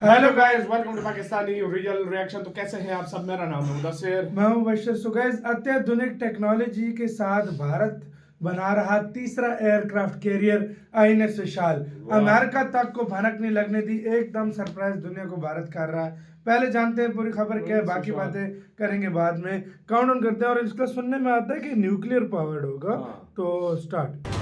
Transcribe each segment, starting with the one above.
Hello guys, welcome to Pakistani real reaction. तो कैसे हैं आप सब? मेरा नाम है मुदस्सिर। मैं हूं बशर। सो गाइस, अत्याधुनिक टेक्नोलॉजी के साथ भारत बना रहा तीसरा एयरक्राफ्ट कैरियर आईएनएस विशाल। अमेरिका तक को भनक नहीं लगने दी, एकदम सरप्राइज दुनिया को भारत कर रहा है। पहले जानते हैं पूरी खबर क्या है, बाकी बातें करेंगे बाद में। काउंटडाउन करते हैं और इसका सुनने में आता है कि न्यूक्लियर पावर्ड होगा। तो स्टार्ट,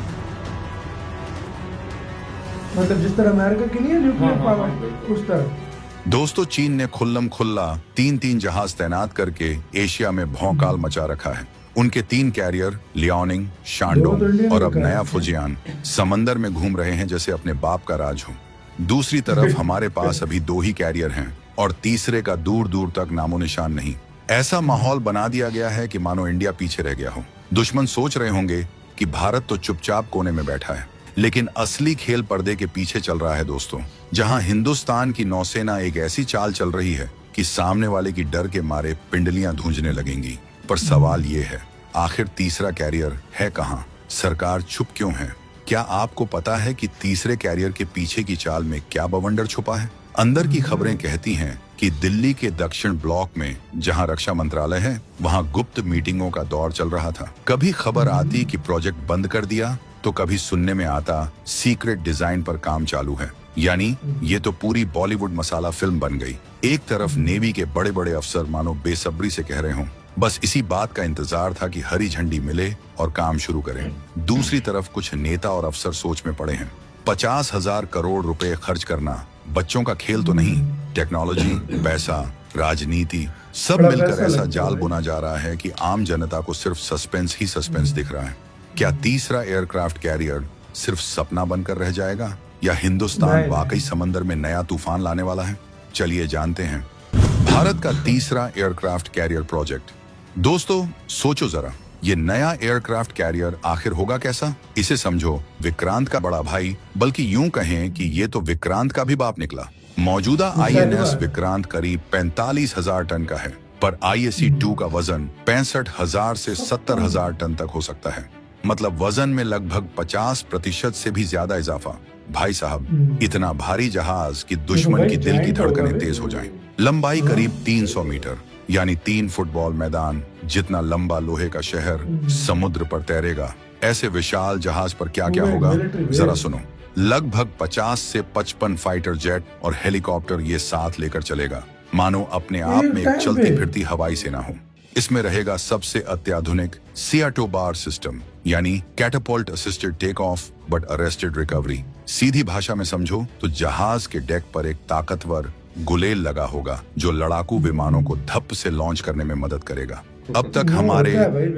मतलब जिस तरह अमेरिका की नहीं है न्यूक्लियर पावर, उस तरह। दोस्तों, चीन ने खुल्लम खुल्ला तीन जहाज तैनात करके एशिया में भौकाल मचा रखा है। उनके 3 कैरियर लियाओनिंग, शांडोंग और अब नया फुजियान समंदर में घूम रहे हैं जैसे अपने बाप का राज हो। दूसरी तरफ हमारे पास अभी 2 ही कैरियर हैं और तीसरे का दूर दूर तक नामो निशान नहीं। ऐसा माहौल बना दिया गया है कि मानो इंडिया पीछे रह गया हो। दुश्मन सोच रहे होंगे कि भारत तो चुपचाप कोने में बैठा है, लेकिन असली खेल पर्दे के पीछे चल रहा है दोस्तों, जहां हिंदुस्तान की नौसेना एक ऐसी चाल चल रही है कि सामने वाले की डर के मारे पिंडलियां धूंजने लगेंगी। पर सवाल ये है, आखिर तीसरा कैरियर है कहां? सरकार चुप क्यों है? क्या आपको पता है कि तीसरे कैरियर के पीछे की चाल में क्या बवंडर छुपा है? अंदर की खबरें कहती हैं कि दिल्ली के दक्षिण ब्लॉक में जहां रक्षा मंत्रालय है, वहां गुप्त मीटिंगों का दौर चल रहा था। कभी खबर आती कि प्रोजेक्ट बंद कर दिया, तो कभी सुनने में आता सीक्रेट डिजाइन पर काम चालू है। यानी ये तो पूरी बॉलीवुड मसाला फिल्म बन गई। एक तरफ नेवी के बड़े बड़े अफसर मानो बेसब्री से कह रहे हों, बस इसी बात का इंतजार था कि हरी झंडी मिले और काम शुरू करें। दूसरी तरफ कुछ नेता और अफसर सोच में पड़े हैं। 50,000 करोड़ रुपए खर्च करना बच्चों का खेल तो नहीं। टेक्नोलॉजी, पैसा, राजनीति सब मिलकर ऐसा जाल बुना जा रहा है कि आम जनता को सिर्फ सस्पेंस ही सस्पेंस दिख रहा है। क्या तीसरा एयरक्राफ्ट कैरियर सिर्फ सपना बनकर रह जाएगा, या हिंदुस्तान वाकई समंदर में नया तूफान लाने वाला है? चलिए जानते हैं भारत का तीसरा एयरक्राफ्ट कैरियर प्रोजेक्ट। दोस्तों सोचो जरा, ये नया एयरक्राफ्ट कैरियर आखिर होगा कैसा? इसे समझो विक्रांत का बड़ा भाई, बल्कि यूं कहें कि ये तो विक्रांत का भी बाप निकला। मौजूदा आईएनएस विक्रांत करीब 45,000 टन का है, पर IAC-2 का वजन 65,000 से 70,000 टन तक हो सकता है। मतलब वजन में लगभग 50% से भी ज्यादा इजाफा। भाई साहब, इतना भारी जहाज कि दुश्मन की दिल की धड़कनें तेज हो जाएं। लंबाई करीब 300 मीटर, यानी 3 फुटबॉल मैदान जितना लंबा लोहे का शहर समुद्र पर तैरेगा। ऐसे विशाल जहाज पर क्या क्या होगा जरा सुनो। लगभग 50 से 55 फाइटर जेट और हेलीकॉप्टर ये साथ लेकर चलेगा, मानो अपने आप में एक चलती फिरती हवाई सेना हो। इसमें रहेगा सबसे अत्याधुनिक सियाटोबार सिस्टम, यानी catapult assisted take off but arrested recovery. सीधी भाषा में समझो तो जहाज के डेक पर एक ताकतवर गुलेल लगा होगा जो लड़ाकू विमानों को धप से लॉन्च करने में मदद करेगा। अब तक हमारे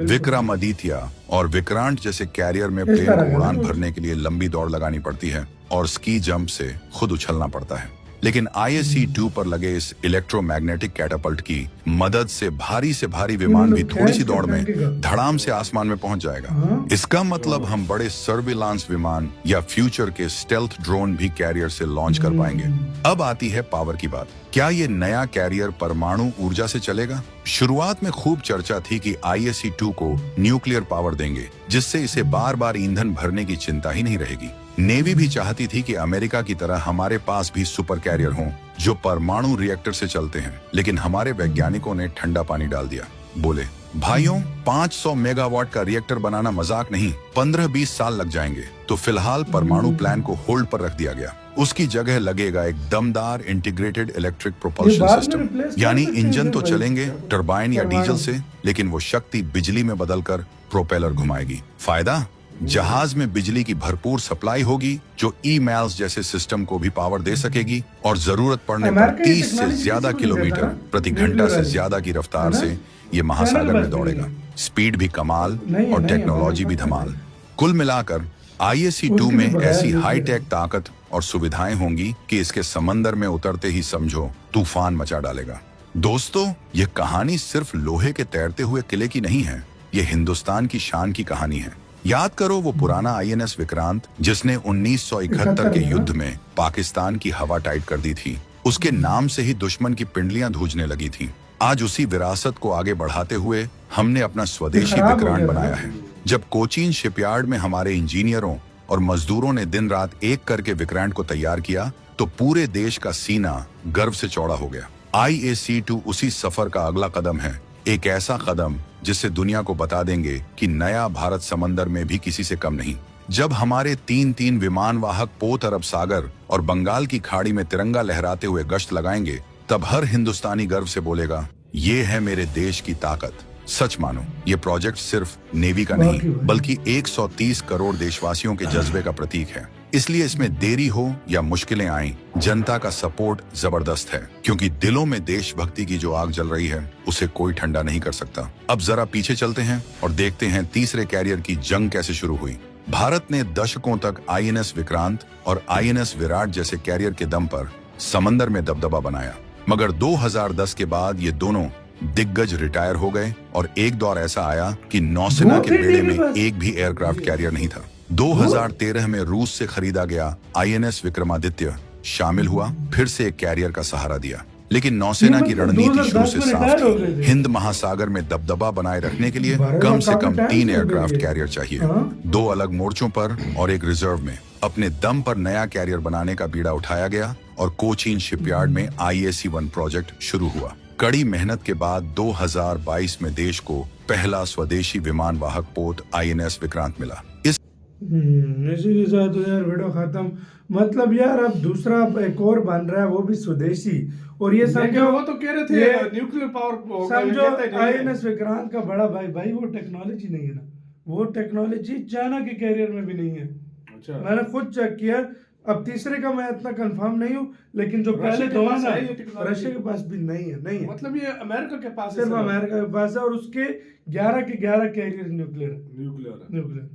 विक्रमादित्य और विक्रांत जैसे कैरियर में प्लेन को उड़ान भरने के लिए लंबी दौड़ लगानी पड़ती है और स्की जंप से खुद उछलना पड़ता है, लेकिन IAC-2 पर लगे इस इलेक्ट्रोमैग्नेटिक कैटापल्ट की मदद से भारी विमान भी थोड़ी सी दौड़ में धड़ाम से आसमान में पहुंच जाएगा। इसका मतलब हम बड़े सर्विलांस विमान या फ्यूचर के स्टेल्थ ड्रोन भी कैरियर से लॉन्च कर पाएंगे। अब आती है पावर की बात। क्या ये नया कैरियर परमाणु ऊर्जा से चलेगा? शुरुआत में खूब चर्चा थी कि IAC-2 को न्यूक्लियर पावर देंगे, जिससे इसे बार बार ईंधन भरने की चिंता ही नहीं रहेगी। नेवी भी चाहती थी कि अमेरिका की तरह हमारे पास भी सुपर कैरियर हों जो परमाणु रिएक्टर से चलते हैं, लेकिन हमारे वैज्ञानिकों ने ठंडा पानी डाल दिया। बोले, भाइयों 500 मेगावाट का रिएक्टर बनाना मजाक नहीं, 15-20 साल लग जाएंगे। तो फिलहाल परमाणु प्लान को होल्ड पर रख दिया गया। उसकी जगह लगेगा एक दमदार इंटीग्रेटेड इलेक्ट्रिक प्रोपल्शन सिस्टम, यानी इंजन तो चलेंगे टरबाइन या डीजल से, लेकिन वो शक्ति बिजली में बदलकर प्रोपेलर घुमाएगी। फायदा, जहाज में बिजली की भरपूर सप्लाई होगी जो ईमेल्स जैसे सिस्टम को भी पावर दे सकेगी, और जरूरत पड़ने पर 30 से ज्यादा किलोमीटर प्रति घंटा से ज्यादा की रफ्तार से ये महासागर में दौड़ेगा। स्पीड भी कमाल और टेक्नोलॉजी भी धमाल। कुल मिलाकर IAC-2 में ऐसी हाईटेक ताकत और सुविधाएं होंगी कि इसके समंदर में उतरते ही समझो तूफान मचा डालेगा। दोस्तों, ये कहानी सिर्फ लोहे के तैरते हुए किले की नहीं है, ये हिंदुस्तान की शान की कहानी है। याद करो वो पुराना INS विक्रांत जिसने 1971 के युद्ध में पाकिस्तान की हवा टाइट कर दी थी। उसके नाम से ही दुश्मन की पिंडलियां धूजने लगी थीं। आज उसी विरासत को आगे बढ़ाते हुए हमने अपना स्वदेशी विक्रांत बनाया है। जब कोचीन शिपयार्ड में हमारे इंजीनियरों और मजदूरों ने दिन रात एक करके विक्रांत को तैयार किया, तो पूरे देश का सीना गर्व से चौड़ा हो गया। IAC-2 उसी सफर का अगला कदम है, एक ऐसा कदम जिससे दुनिया को बता देंगे कि नया भारत समंदर में भी किसी से कम नहीं। जब हमारे 3 विमान वाहक पोत अरब सागर और बंगाल की खाड़ी में तिरंगा लहराते हुए गश्त लगाएंगे, तब हर हिंदुस्तानी गर्व से बोलेगा, ये है मेरे देश की ताकत। सच मानो, ये प्रोजेक्ट सिर्फ नेवी का नहीं बल्कि 130 करोड़ देशवासियों के जज्बे का प्रतीक है। इसलिए इसमें देरी हो या मुश्किलें आए, जनता का सपोर्ट जबरदस्त है, क्योंकि दिलों में देशभक्ति की जो आग जल रही है उसे कोई ठंडा नहीं कर सकता। अब जरा पीछे चलते हैं और देखते हैं तीसरे कैरियर की जंग कैसे शुरू हुई। भारत ने दशकों तक INS विक्रांत और INS विराट जैसे कैरियर के दम पर समंदर में दबदबा बनाया, मगर 2010 के बाद ये दोनों दिग्गज रिटायर हो गए और एक दौर ऐसा आया कि नौसेना के बेड़े में एक भी एयरक्राफ्ट कैरियर नहीं था। 2013 में रूस से खरीदा गया INS विक्रमादित्य शामिल हुआ, फिर से एक कैरियर का सहारा दिया। लेकिन नौसेना की रणनीति शुरू से साफ थी, हिंद महासागर में दबदबा बनाए रखने के लिए कम से कम 3 एयरक्राफ्ट कैरियर चाहिए, 2 अलग मोर्चों पर और एक रिजर्व में। अपने दम पर नया कैरियर बनाने का बीड़ा उठाया गया और कोचीन शिपयार्ड में IAC-1 प्रोजेक्ट शुरू हुआ। कड़ी मेहनत के बाद 2022 में देश को पहला स्वदेशी विमान वाहक पोत INS विक्रांत मिला। इसी के साथ तो यार वीडियो खत्म। मतलब यार अब दूसरा एक और बन रहा है, वो भी स्वदेशी। और ये समझो, वो तो कह रहे थे न्यूक्लियर पावर, समझो INS विक्रांत का बड़ा भाई वो टेक्नोलॉजी नहीं है ना, वो टेक्नोलॉजी चाइना के कैरियर में भी नहीं है। अच्छा, मैंने खुद चेक किया। अब तीसरे का मैं इतना कंफर्म नहीं हूँ, लेकिन जो पहले दो है ना, रशिया के पास भी नहीं है। मतलब ये अमेरिका के पास, सिर्फ अमेरिका के पास है, और उसके 11 के 11 कैरियर न्यूक्लियर।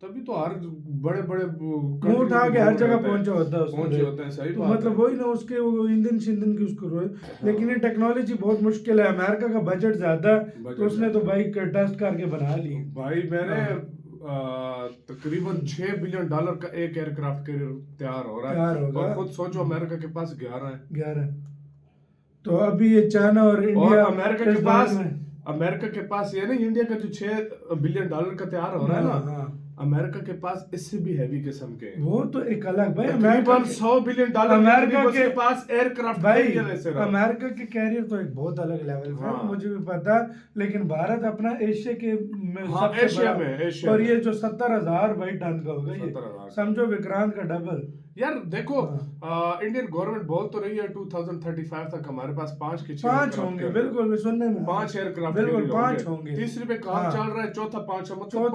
तभी तो हर बड़े उठा के हर जगह पहुंचे होता है। सही तो मतलब वही ना, उसके वो ईंधन की उसको रोए। लेकिन ये टेक्नोलॉजी बहुत मुश्किल है, अमेरिका का बजट ज्यादा, तो उसने तो भाई टेस्ट करके बना ली। भाई मैंने तकरीबन $6 बिलियन का एक एयरक्राफ्ट कैरियर तैयार हो रहा है, और खुद सोचो अमेरिका के पास 11 है। तो अभी ये चाइना और इंडिया, अमेरिका के पास ये नहीं, इंडिया का जो $6 बिलियन का तैयार हो रहा है ना, अमेरिका के पास इससे भी हैवी किस्म के, वो तो एक अलग भाई। अमेरिका $100 बिलियन अमेरिका के पास एयरक्राफ्ट भाई, अमेरिका के कैरियर तो एक बहुत अलग लेवल का है, मुझे भी पता। लेकिन भारत अपना एशिया के एशिया में और ये जो 70,000 भाई टन का होगा, ये समझो विक्रांत का डबल। यार देखो, इंडियन गवर्नमेंट बोल तो रही है 2035 तक हमारे पास 5 होंगे। बिल्कुल सुनने में 5 एयरक्राफ्ट बिल्कुल 5 होंगे। तीसरे पे काम चल रहा है, चौथा 5 मतलब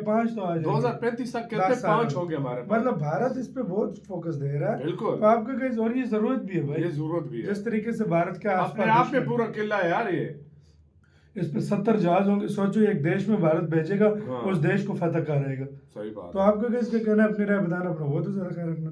5 तो आ जाएंगे। 2035 तक कहते 5 हो गया हमारे पास। मतलब भारत इस पे बहुत फोकस दे रहा है। बिल्कुल, तो आपका कहीं और ये जरूरत भी है भाई, ये जरूरत भी है। जिस तरीके से भारत के अपने आप में पूरा किला है यार, ये इस पे 70 जहाज होंगे। सोचो एक देश में भारत भेजेगा, उस देश को फतह करेगा। सही बात। तो आपका कैसे कहना है, अपनी राय बताना, अपना बहुत ज्यादा ख्याल रखना।